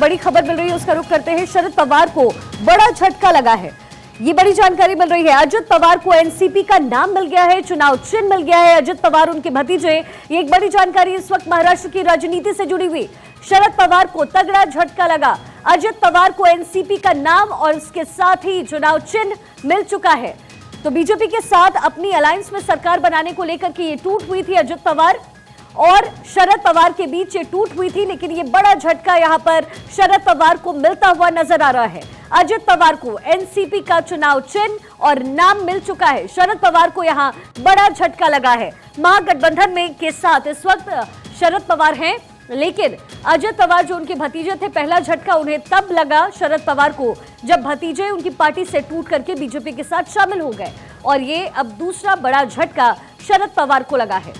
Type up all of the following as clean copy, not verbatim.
बड़ी खबर मिल रही है उसका रुख करते हैं। शरद पवार को बड़ा झटका लगा है, ये बड़ी जानकारी मिल रही है। अजित पवार को एनसीपी का नाम मिल गया है, चुनाव चिन्ह मिल गया है। अजित पवार उनके भतीजे, ये एक बड़ी जानकारी इस वक्त महाराष्ट्र की राजनीति से जुड़ी हुई। शरद पवार को तगड़ा झटका लगा, अजित पवार को एनसीपी का नाम और इसके साथ ही चुनाव चिन्ह मिल चुका है। तो बीजेपी के साथ अपनी अलायंस में सरकार बनाने को लेकर के ये टूट हुई थी अजित पवार और शरद पवार के बीच ये टूट हुई थी, लेकिन ये बड़ा झटका यहां पर शरद पवार को मिलता हुआ नजर आ रहा है। अजित पवार को एनसीपी का चुनाव चिन्ह और नाम मिल चुका है। शरद पवार को यहां बड़ा झटका लगा है। महागठबंधन में के साथ इस वक्त शरद पवार हैं, लेकिन अजित पवार जो उनके भतीजे थे, पहला झटका उन्हें तब लगा शरद पवार को जब भतीजे उनकी पार्टी से टूट करके बीजेपी के साथ शामिल हो गए, और ये अब दूसरा बड़ा झटका शरद पवार को लगा है।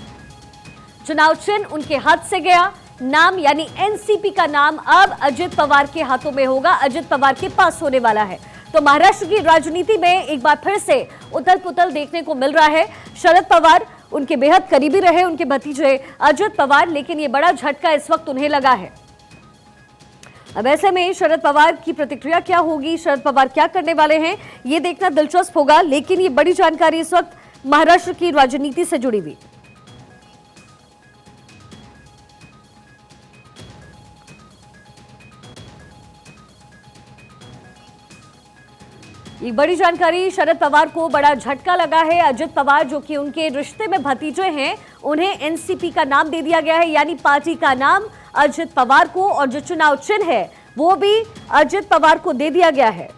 चुनाव चिन्ह उनके हाथ से गया, नाम यानी एनसीपी का नाम अब अजित पवार के हाथों में होगा, अजित पवार के पास होने वाला है। तो महाराष्ट्र की राजनीति में एक बार फिर से उथल पुथल देखने को मिल रहा है। शरद पवार उनके बेहद करीबी रहे, उनके भतीजे अजित पवार, लेकिन ये बड़ा झटका इस वक्त उन्हें लगा है। अब ऐसे में शरद पवार की प्रतिक्रिया क्या होगी, शरद पवार क्या करने वाले हैं, ये देखना दिलचस्प होगा। लेकिन ये बड़ी जानकारी इस वक्त महाराष्ट्र की राजनीति से जुड़ी हुई। एक बड़ी जानकारी, शरद पवार को बड़ा झटका लगा है। अजित पवार जो कि उनके रिश्ते में भतीजे हैं, उन्हें एनसीपी का नाम दे दिया गया है, यानी पार्टी का नाम अजित पवार को, और जो चुनाव चिन्ह है वो भी अजित पवार को दे दिया गया है।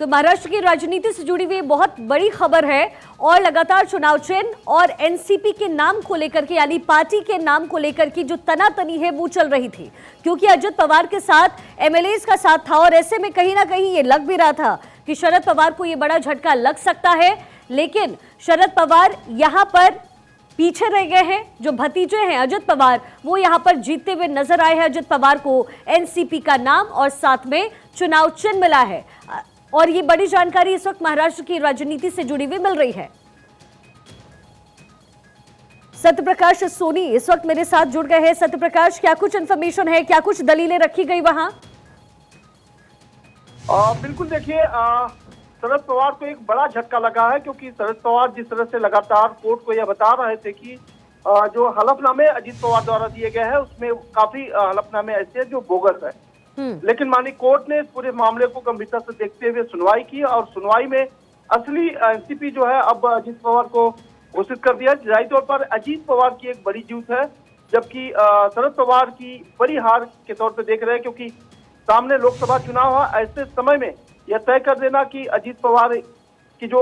तो महाराष्ट्र की राजनीति से जुड़ी हुई बहुत बड़ी खबर है, और लगातार चुनाव चिन्ह और एनसीपी के नाम को लेकर के, यानी पार्टी के नाम को लेकर की जो तनातनी है वो चल रही थी, क्योंकि अजित पवार के साथ एमएलएज का साथ था, और ऐसे में कहीं ना कहीं ये लग भी रहा था कि शरद पवार को ये बड़ा झटका लग सकता है। लेकिन शरद पवार यहां पर पीछे रह गए हैं। जो भतीजे हैं अजित पवार, वो यहां पर जीतते हुए नजर आए हैं। अजित पवार को एनसीपी का नाम और साथ में चुनाव चिन्ह मिला है, और ये बड़ी जानकारी इस वक्त महाराष्ट्र की राजनीति से जुड़ी हुई मिल रही है। सत्यप्रकाश सोनी इस वक्त मेरे साथ जुड़ गए हैं। सत्यप्रकाश, क्या कुछ इंफॉर्मेशन है, क्या कुछ दलीलें रखी गई वहां? बिल्कुल, देखिए शरद पवार को एक बड़ा झटका लगा है, क्योंकि शरद पवार जिस तरह से लगातार कोर्ट को यह बता रहे थे कि जो हलफनामे अजित पवार द्वारा दिए गए हैं उसमें काफी हलफनामे ऐसे हैं जो बोगस है। लेकिन माननीय कोर्ट ने इस पूरे मामले को गंभीरता से देखते हुए सुनवाई की, और सुनवाई में असली एनसीपी जो है अब अजित पवार को घोषित कर दिया। जाहिर तौर पर अजित पवार की एक बड़ी जीत है, जबकि शरद पवार की बड़ी हार के तौर पे देख रहे हैं, क्योंकि सामने लोकसभा चुनाव है। ऐसे समय में यह तय कर देना कि अजित पवार की जो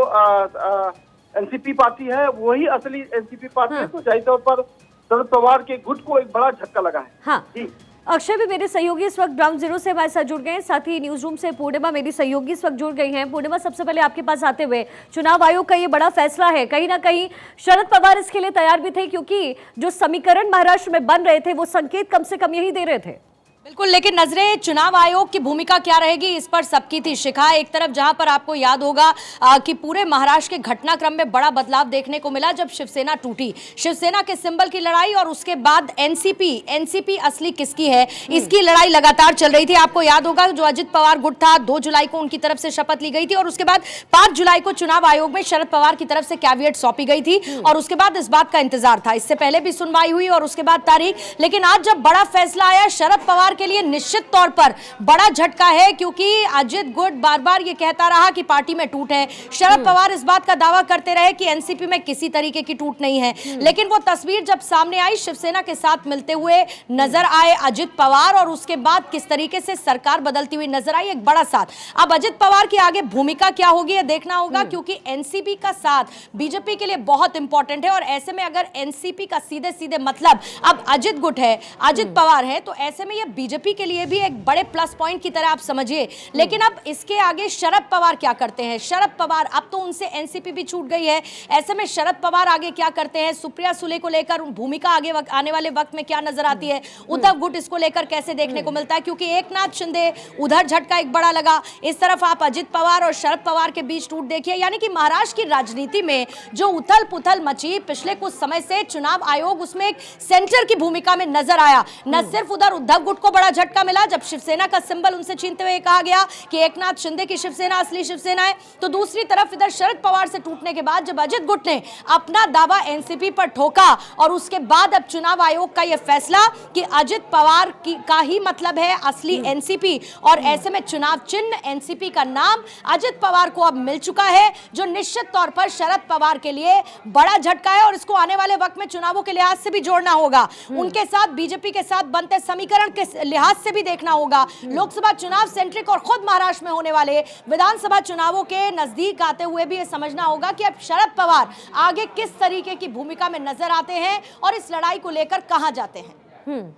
एनसीपी पार्टी है वही असली एनसीपी पार्टी है, तो जाहिर तौर पर शरद पवार के गुट को एक बड़ा झटका लगा है। हाँ। जी, अक्षय भी मेरे सहयोगी इस वक्त ग्राउंड जीरो से हमारे साथ जुड़ गए हैं, साथ ही न्यूज रूम से पूर्णिमा मेरी सहयोगी इस वक्त जुड़ गई हैं। पूर्णिमा, सबसे पहले आपके पास आते हुए, चुनाव आयोग का ये बड़ा फैसला है, कहीं ना कहीं शरद पवार इसके लिए तैयार भी थे, क्योंकि जो समीकरण महाराष्ट्र में बन रहे थे वो संकेत कम से कम यही दे रहे थे। बिल्कुल, लेकिन नजरें चुनाव आयोग की भूमिका क्या रहेगी इस पर सबकी थी। शिखा, एक तरफ जहां पर आपको याद होगा कि पूरे महाराष्ट्र के घटनाक्रम में बड़ा बदलाव देखने को मिला जब शिवसेना टूटी, शिवसेना के सिंबल की लड़ाई, और उसके बाद एनसीपी असली किसकी है इसकी लड़ाई लगातार चल रही थी। आपको याद होगा जो अजित पवार गुट था, 2 जुलाई को उनकी तरफ से शपथ ली गई थी, और उसके बाद 5 जुलाई को चुनाव आयोग में शरद पवार की तरफ से कैविएट सौंपी गई थी, और उसके बाद इस बात का इंतजार था। इससे पहले भी सुनवाई हुई और उसके बाद तारीख, लेकिन आज जब बड़ा फैसला आया शरद पवार के लिए निश्चित तौर पर बड़ा झटका है, क्योंकि अजित गुट बार बार ये कहता रहा कि पार्टी में टूट है। शरद पवार इस बात का दावा करते रहे कि एनसीपी में किसी तरीके की टूट नहीं है, लेकिन वो तस्वीर जब सामने आई, शिवसेना के साथ मिलते हुए नजर आए अजित पवार, और उसके बाद किस तरीके से सरकार बदलती हुई नजर आई, एक बड़ा साथ। अब अजित पवार की आगे भूमिका क्या होगी ये देखना होगा, क्योंकि एनसीपी का साथ बीजेपी के लिए बहुत इंपॉर्टेंट है, और ऐसे में अगर एनसीपी का सीधे सीधे मतलब अब अजित गुट है, अजित पवार है, तो ऐसे में ये बीजेपी के लिए भी एक बड़े प्लस पॉइंट की तरह आप समझिए। लेकिन अब इसके आगे शरद पवार क्या करते हैं? शरद पवार, अब तो उनसे एनसीपी भी छूट गई है, ऐसे में शरद पवार आगे क्या करते हैं? सुप्रिया सुले को लेकर भूमिका आगे आने वाले वक्त में क्या नजर आती है? उद्धव गुट इसको लेकर कैसे देखने को मिलता है? क्योंकि एकनाथ शिंदे उधर झटका एक बड़ा लगा, इस तरफ आप अजित पवार और शरद पवार के बीच टूट देखिए। यानी कि महाराष्ट्र की राजनीति में जो उथल पुथल मची पिछले कुछ समय से, चुनाव आयोग उसमें एक सेंटर की भूमिका में नजर आया। न सिर्फ उधर उद्धव गुट को बड़ा झटका मिला जब शिवसेना का सिंबल उनसे छीनते हुए कहा गया कि एकनाथ शिंदे की शिवसेना असली शिवसेना है, तो दूसरी तरफ इधर शरद पवार से टूटने के बाद जब अजित गुट ने अपना दावा एनसीपी पर ठोका और उसके बाद अब चुनाव आयोग का यह फैसला कि अजित पवार का ही मतलब है असली एनसीपी, और ऐसे में चुनाव चिन्ह एनसीपी का नाम अजित पवार को अब मिल चुका है, जो निश्चित तौर पर शरद पवार के लिए बड़ा झटका है और इसको आने वाले वक्त में चुनावों के लिहाज से भी जोड़ना होगा। उनके साथ बीजेपी के साथ बनते समीकरण के लिहाज से भी देखना होगा। लोकसभा चुनाव सेंट्रिक और खुद महाराष्ट्र में होने वाले विधानसभा चुनावों के नजदीक आते हुए भी यह समझना होगा कि अब शरद पवार आगे किस तरीके की भूमिका में नजर आते हैं और इस लड़ाई को लेकर कहां जाते हैं।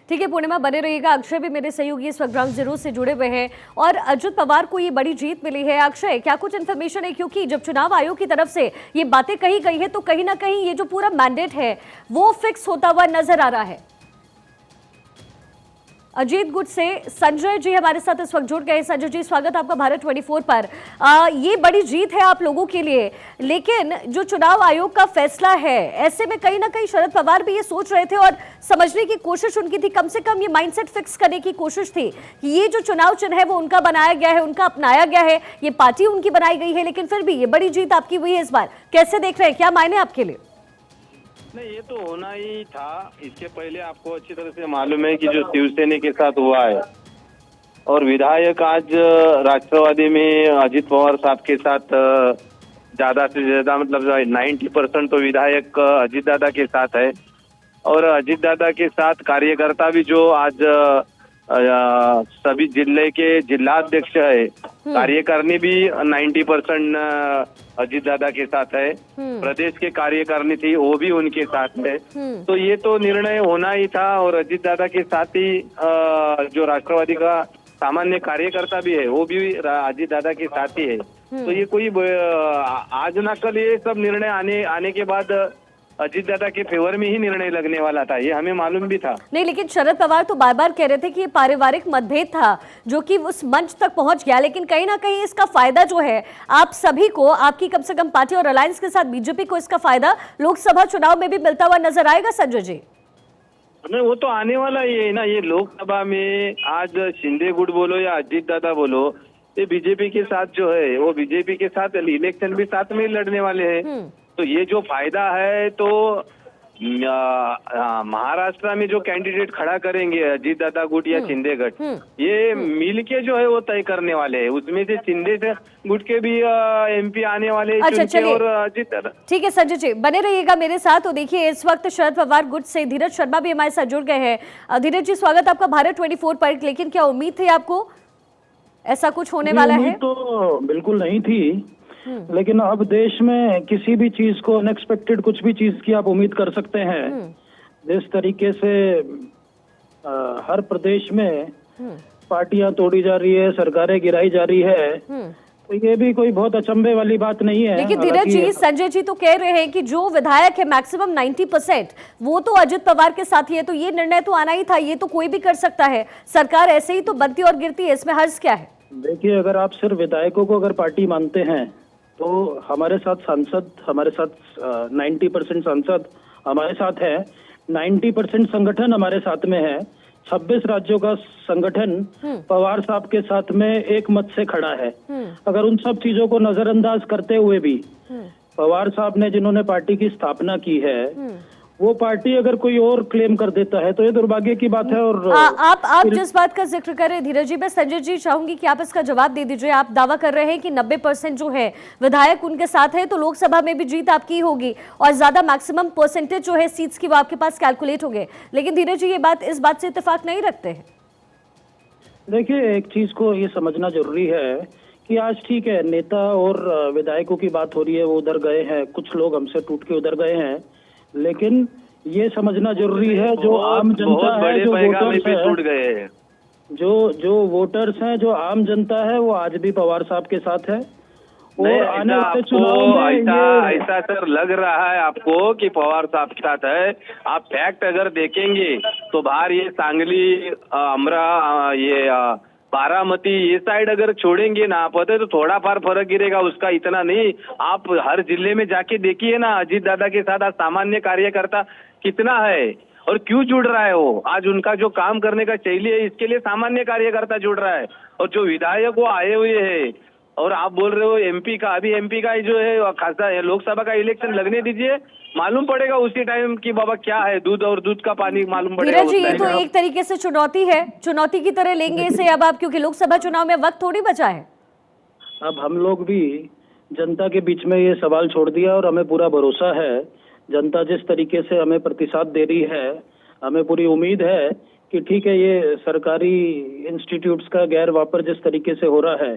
ठीक है पूर्णिमा, बने रहिएगा। अक्षय भी मेरे सहयोगी इस वक्त ग्राउंड जीरो से जुड़े हुए हैं और अजित पवार को ये बड़ी जीत मिली है। अक्षय, क्या कुछ इन्फॉर्मेशन है? क्योंकि जब चुनाव आयोग की तरफ से ये बातें कही गई है तो कहीं ना कहीं ये जो पूरा मैंडेट है वो फिक्स होता हुआ नजर आ रहा है। अजीत गुट से संजय जी हमारे साथ इस वक्त जुड़ गए। संजय जी, स्वागत आपका भारत 24 पर। ये बड़ी जीत है आप लोगों के लिए, लेकिन जो चुनाव आयोग का फैसला है, ऐसे में कहीं ना कहीं शरद पवार भी ये सोच रहे थे और समझने की कोशिश उनकी थी, कम से कम ये माइंडसेट फिक्स करने की कोशिश थी कि ये जो चुनाव चिन्ह है वो उनका बनाया गया है, उनका अपनाया गया है, ये पार्टी उनकी बनाई गई है, लेकिन फिर भी ये बड़ी जीत आपकी हुई है इस बार। कैसे देख रहे हैं, क्या मायने आपके लिए? नहीं, ये तो होना ही था। इसके पहले आपको अच्छी तरह से मालूम है कि जो शिवसेना के साथ हुआ है और विधायक आज राष्ट्रवादी में अजित पवार साहब के साथ ज्यादा से ज्यादा मतलब 90% तो विधायक अजित दादा के साथ है और अजित दादा के साथ कार्यकर्ता भी जो आज सभी जिले के जिलाध्यक्ष है, कार्यकारिणी भी 90% अजित दादा के साथ है, प्रदेश के कार्यकारिणी थी वो भी उनके साथ है। तो ये तो निर्णय होना ही था और अजित दादा के साथ ही जो राष्ट्रवादी का सामान्य कार्यकर्ता भी है वो भी अजित दादा के साथ ही है। तो ये कोई आज ना कल ये सब निर्णय आने के बाद अजित दादा के फेवर में ही निर्णय लगने वाला था, ये हमें मालूम भी था। नहीं, लेकिन शरद पवार तो बार बार कह रहे थे कि ये पारिवारिक मतभेद था जो कि उस मंच तक पहुंच गया, लेकिन कहीं ना कहीं इसका फायदा जो है आप सभी को, आपकी कम से कम पार्टी और अलायंस के साथ बीजेपी को इसका फायदा लोकसभा चुनाव में भी मिलता हुआ नजर आएगा। संजय जी, नहीं, वो तो आने वाला ही है ना। ये लोकसभा में आज शिंदे गुट बोलो या अजित दादा बोलो, ये बीजेपी के साथ जो है वो बीजेपी के साथ इलेक्शन भी साथ में ही लड़ने वाले हैं। तो ये जो फायदा है तो महाराष्ट्र में जो कैंडिडेट खड़ा करेंगे अजित दादा गुट या शिंदे गुट, ये मिल के जो है वो तय करने वाले हैं। उसमें से शिंदे गुट के भी एमपी आने वाले हैं। अच्छा, चलिए, और अजित दादा। ठीक है संजय जी, बने रहिएगा मेरे साथ। तो देखिए इस वक्त शरद पवार गुट से धीरज शर्मा भी हमारे साथ जुड़ गए हैं। धीरज जी, स्वागत आपका भारत 24 पर। लेकिन क्या उम्मीद थी आपको ऐसा कुछ होने वाला है? तो बिल्कुल नहीं थी, लेकिन अब देश में किसी भी चीज को अनएक्सपेक्टेड कुछ भी चीज की आप उम्मीद कर सकते हैं। जिस तरीके से हर प्रदेश में पार्टियां तोड़ी जा रही है, सरकारें गिराई जा रही है, तो ये भी कोई बहुत अचंभे वाली बात नहीं है। लेकिन धीरज जी, संजय जी तो कह रहे हैं कि जो विधायक है मैक्सिमम 90% वो तो अजित पवार के साथ ही है, तो ये निर्णय तो आना ही था, ये तो कोई भी कर सकता है, सरकार ऐसे ही तो बनती और गिरती है, इसमें हर्ज क्या है? देखिए, अगर आप सिर्फ विधायकों को अगर पार्टी मानते हैं तो हमारे साथ सांसद, हमारे साथ 90% सांसद हमारे साथ है, 90% संगठन हमारे साथ में है, 26 राज्यों का संगठन पवार साहब के साथ में एक मत से खड़ा है। अगर उन सब चीजों को नजरअंदाज करते हुए भी पवार साहब ने जिन्होंने पार्टी की स्थापना की है वो पार्टी अगर कोई और क्लेम कर देता है तो ये दुर्भाग्य की बात है। और आप जिस बात का जिक्र कर रहे हैं धीरज जी, मैं संजय जी चाहूंगी कि आप इसका जवाब दे दीजिए। आप दावा कर रहे हैं कि 90% जो है विधायक उनके साथ है, तो लोकसभा में भी जीत आपकी होगी और ज्यादा मैक्सिमम परसेंटेज जो है सीट्स की वो आपके पास कैलकुलेट हो गए। लेकिन धीरज जी, ये बात इस बात से इत्तेफाक नहीं रखते हैं? देखिए, एक चीज को ये समझना जरूरी है कि आज ठीक है नेता और विधायकों की बात हो रही है, वो उधर गए हैं, कुछ लोग हमसे टूट के उधर गए हैं, लेकिन ये समझना जरूरी है। जो आम जनता बहुत है, बड़े जो पैगाम वोटर्स भी टूट है, गए हैं। जो वोटर्स हैं, जो आम जनता है, वो आज भी पवार साहब के साथ है। नहीं, और आने ऐसा वाले आपको चुनाव में ऐसा सर लग रहा है आपको कि पवार साहब के साथ है। आप फैक्ट अगर देखेंगे तो बाहर ये सांगली, ये बारामती, ये साइड अगर छोड़ेंगे ना आप तो थोड़ा फार फर्क गिरेगा, उसका इतना नहीं। आप हर जिले में जाके देखिए ना, अजीत दादा के साथ आज सामान्य कार्यकर्ता कितना है और क्यों जुड़ रहा है वो। आज उनका जो काम करने का शैली है, इसके लिए सामान्य कार्यकर्ता जुड़ रहा है। और जो विधायक वो आए हुए हैं, और आप बोल रहे हो एमपी का, अभी एमपी का जो है खासा लोकसभा का इलेक्शन लगने दीजिए, मालूम पड़ेगा उसी टाइम कि बाबा क्या है दूध और दूध का पानी, मालूम पड़ेगा। धीरज जी, ये तो एक तरीके से चुनौती है, चुनौती की तरह लेंगे इसे अब आप, क्योंकि लोकसभा चुनाव में वक्त थोड़ी बचा है। अब हम लोग भी जनता के बीच में ये सवाल छोड़ दिया और हमें पूरा भरोसा है। जनता जिस तरीके से हमें प्रतिसाद दे रही है, हमें पूरी उम्मीद है कि ठीक है, ये सरकारी इंस्टीट्यूट्स का गैर वापर जिस तरीके से हो रहा है,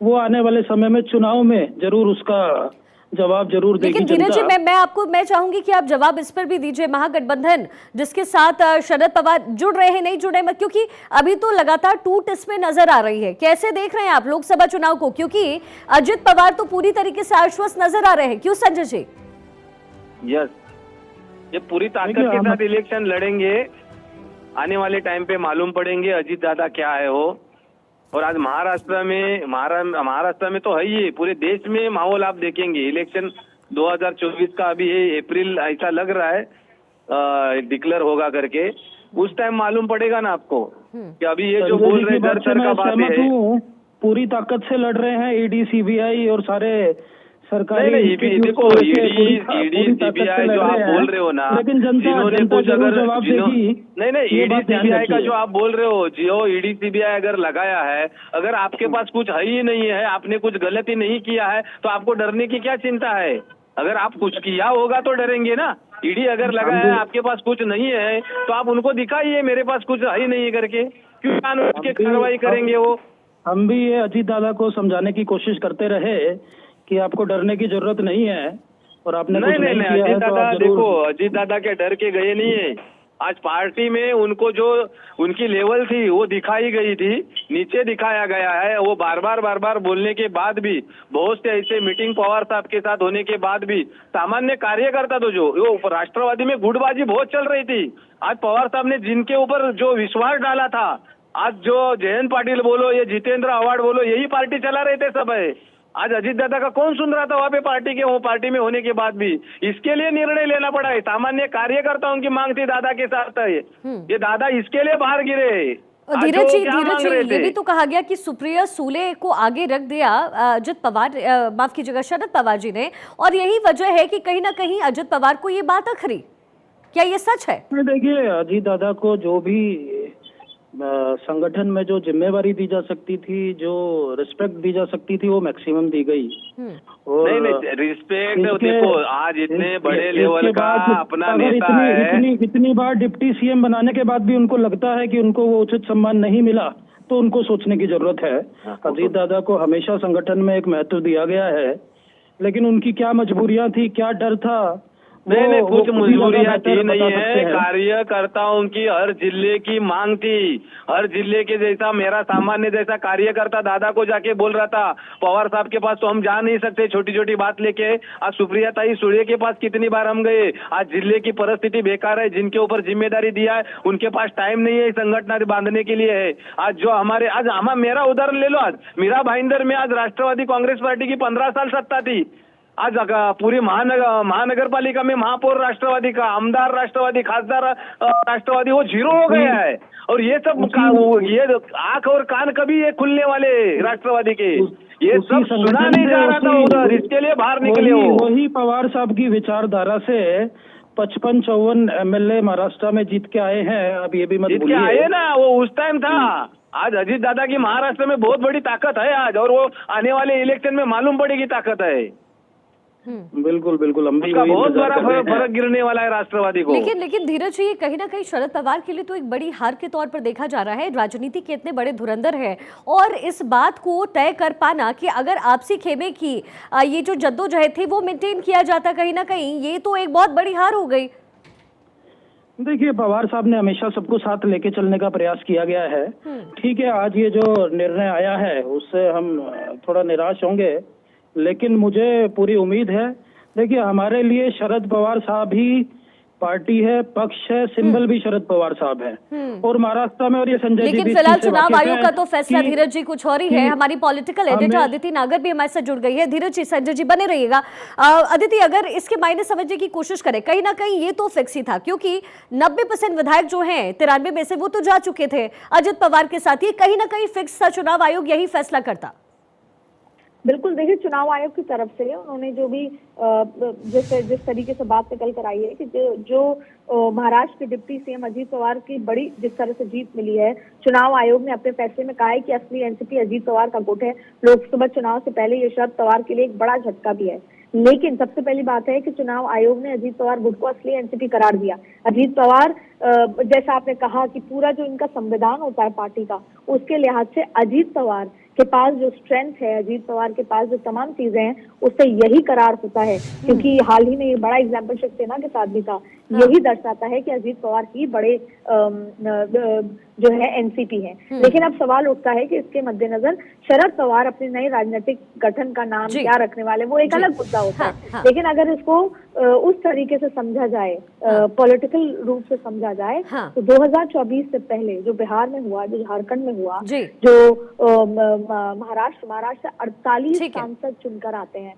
वो आने वाले समय में चुनाव में जरूर उसका जवाब जरूर देगी लेकिन धीरज जी, जनता। मैं चाहूंगी कि आप जवाब इस पर भी दीजिए। महागठबंधन जिसके साथ शरद पवार जुड़ रहे हैं, नहीं जुड़े, क्योंकि अभी तो लगातार टूट इसमें नजर आ रही है। कैसे देख रहे हैं आप लोकसभा चुनाव को, क्योंकि अजित पवार तो पूरी तरीके से आश्वस्त नजर आ रहे हैं, क्यों संजय जी? यस, ये पूरी ताकत के साथ इलेक्शन लड़ेंगे। आने वाले टाइम पे मालूम पड़ेंगे अजीत दादा क्या है वो। और आज महाराष्ट्र में तो है ही, पूरे देश में माहौल आप देखेंगे। इलेक्शन 2024 का अभी है, अप्रैल ऐसा लग रहा है डिक्लेयर होगा करके, उस टाइम मालूम पड़ेगा ना आपको कि अभी ये जो बोल रहे दर सर का बात है। पूरी ताकत से लड़ रहे हैं ईडी, सीबीआई और सारे सरकारी देखो, ईडी सीबीआई जो आप बोल रहे हो ना, लेकिन जिन्होंने कुछ अगर जवाब देगी। नहीं, ईडी सीबीआई का जो आप बोल रहे हो, जो ईडी सीबीआई अगर लगाया है, अगर आपके पास कुछ है ही नहीं है, आपने कुछ गलती नहीं किया है, तो आपको डरने की क्या चिंता है? अगर आप कुछ किया होगा तो डरेंगे ना। ईडी अगर लगाया है, आपके पास कुछ नहीं है, तो आप उनको दिखाइए मेरे पास कुछ है ही नहीं करके, क्यों कानून की कार्रवाई करेंगे वो? हम भी ये अजीत दादा को समझाने की कोशिश करते रहे कि आपको डरने की जरूरत नहीं है, और आपने नहीं, अजीत दादा, तो देखो, अजीत दादा के डर के गए नहीं है। आज पार्टी में उनको जो उनकी लेवल थी वो दिखाई गई थी, नीचे दिखाया गया है। वो बार बार बोलने के बाद भी, बहुत से ऐसे मीटिंग पवार साहब के साथ होने के बाद भी, सामान्य कार्यकर्ता तो जो राष्ट्रवादी में गुटबाजी बहुत चल रही थी। आज पवार साहब ने जिनके ऊपर जो विश्वास डाला था, आज जो जयंत पाटिल बोलो, ये जितेंद्र आव्हाड बोलो, यही पार्टी चला रहे थे सब है। आज अजीत दादा का कौन सुन रहा था वहाँ पे पार्टी में होने के बाद भी? इसके लिए निर्णय लेना पड़ा है। सामान्य कार्यकर्ताओं की मांग थी दादा के साथ है, ये दादा इसके लिए बाहर गिरे। धीरज जी, ये भी तो कहा गया कि सुप्रिया सूले को आगे रख दिया अजित पवार, माफ कीजिएगा, शरद पवार जी ने, और यही वजह है कि कहीं ना कहीं अजित पवार को ये बात अखरी। क्या ये सच है? देखिए, अजीत दादा को जो भी संगठन में जो जिम्मेवारी दी जा सकती थी, जो रिस्पेक्ट दी जा सकती थी, वो मैक्सिमम दी गई। और नहीं, रिस्पेक्ट देखो, आज इतने बड़े लेवल का अपना नेता है। इतनी बार डिप्टी सीएम बनाने के बाद भी उनको लगता है कि उनको वो उचित सम्मान नहीं मिला, तो उनको सोचने की जरूरत है। अजीत दादा को हमेशा संगठन में एक महत्व दिया गया है, लेकिन उनकी क्या मजबूरियां थी, क्या डर था, नहीं, कुछ मजबूरियां थी नहीं है। कार्यकर्ताओं की हर जिले की मांग थी, हर जिले के जैसा मेरा सामान्य जैसा कार्यकर्ता दादा को जाके बोल रहा था, पवार साहब के पास तो हम जा नहीं सकते छोटी छोटी बात लेके। आज सुप्रिया ताई सुळे के पास कितनी बार हम गए। आज जिले की परिस्थिति बेकार है, जिनके ऊपर जिम्मेदारी दिया है उनके पास टाइम नहीं है संगठन बांधने के लिए है। आज जो मेरा उदाहरण ले लो, आज मीरा भाईंदर में आज राष्ट्रवादी कांग्रेस पार्टी की 15 साल सत्ता थी। आज पूरी महानगर पालिका में महापौर राष्ट्रवादी का, आमदार राष्ट्रवादी, खासदार राष्ट्रवादी, वो जीरो हो गया है। और ये सब ये आंख और कान कभी ये खुलने वाले राष्ट्रवादी के, ये सब सुना नहीं जा रहा था उधर, इसके लिए बाहर निकले हो। वही पवार साहब की विचारधारा से 55-54 एमएलए महाराष्ट्र में जीत के आए हैं। अब ये भी मत जीत के आए ना, वो उस टाइम था। आज अजीत दादा की महाराष्ट्र में बहुत बड़ी ताकत है आज, और वो आने वाले इलेक्शन में मालूम पड़ेगी ताकत है। बिल्कुल बिल्कुल, हम भी बहुत बड़ा फर्क गिरने वाला है राष्ट्रवादी को। लेकिन धीरज जी, कहीं ना कहीं शरद पवार के लिए तो एक बड़ी हार के तौर पर देखा जा रहा है। राजनीति के इतने बड़े धुरंधर है, और इस बात को तय कर पाना कि अगर आपसी खेमे की ये जो जद्दोजहद थी वो मेंटेन किया जाता, कहीं ना कहीं ये तो एक बहुत बड़ी हार हो गई। देखिए, पवार साहब ने हमेशा सबको साथ लेके चलने का प्रयास किया गया है। ठीक है, आज ये जो निर्णय आया है उससे हम थोड़ा निराश होंगे, लेकिन मुझे पूरी उम्मीद है। देखिए, हमारे लिए शरद पवार साहब ही पार्टी है, पक्ष है, सिंबल भी शरद पवार साहब है। और महाराष्ट्र में, और ये संजय जी लेकिन भी फिलहाल इससे चुनाव वाकिफ आयोग हैं का तो फैसला कि- धीरज जी कुछ और ही है। हमारी पॉलिटिकल एडिटर हमें- अदिति नागर भी हमारे साथ जुड़ गई है। धीरज जी, संजय जी बने रहिएगा। अदिति, अगर इसके मायने समझने की कोशिश करें, कहीं ना कहीं ये तो फिक्स ही था, क्योंकि 90% विधायक जो हैं 93 में से वो तो जा चुके थे अजित पवार के साथ। ये कहीं ना कहीं फिक्स था, चुनाव आयोग यही फैसला करता। बिल्कुल, देखिए, चुनाव आयोग की तरफ से उन्होंने जो भी जिस तरीके से बात निकल कर आई है कि जो महाराष्ट्र के डिप्टी सीएम अजीत पवार की बड़ी जिस तरह से जीत मिली है, चुनाव आयोग ने अपने फैसले में कहा है कि असली एनसीपी अजीत पवार का गुट है। लोकसभा चुनाव से पहले ये शरद पवार के लिए एक बड़ा झटका भी है। लेकिन सबसे पहली बात है कि चुनाव आयोग ने अजीत पवार गुट को असली एनसीपी करार दिया। अजीत पवार, जैसा आपने कहा कि पूरा जो इनका संविधान होता है पार्टी का, उसके लिहाज से अजीत पवार के पास जो स्ट्रेंथ है, अजीत पवार के पास जो तमाम चीजें हैं, उससे यही करार होता है। क्योंकि हाल ही में ये बड़ा एग्जाम्पल शिवसेना के साथ भी था। यही दर्शाता है कि अजीत पवार ही बड़े जो है एनसीपी है। लेकिन अब सवाल उठता है कि इसके मद्देनजर शरद पवार अपने नए राजनीतिक गठन का नाम क्या रखने वाले, वो एक अलग मुद्दा होता है। लेकिन अगर इसको उस तरीके से समझा जाए, पॉलिटिकल रूप से समझा जाए, तो 2024 से पहले जो बिहार में हुआ, जो झारखंड में हुआ, जो महाराष्ट्र से 48 सांसद चुनकर आते हैं,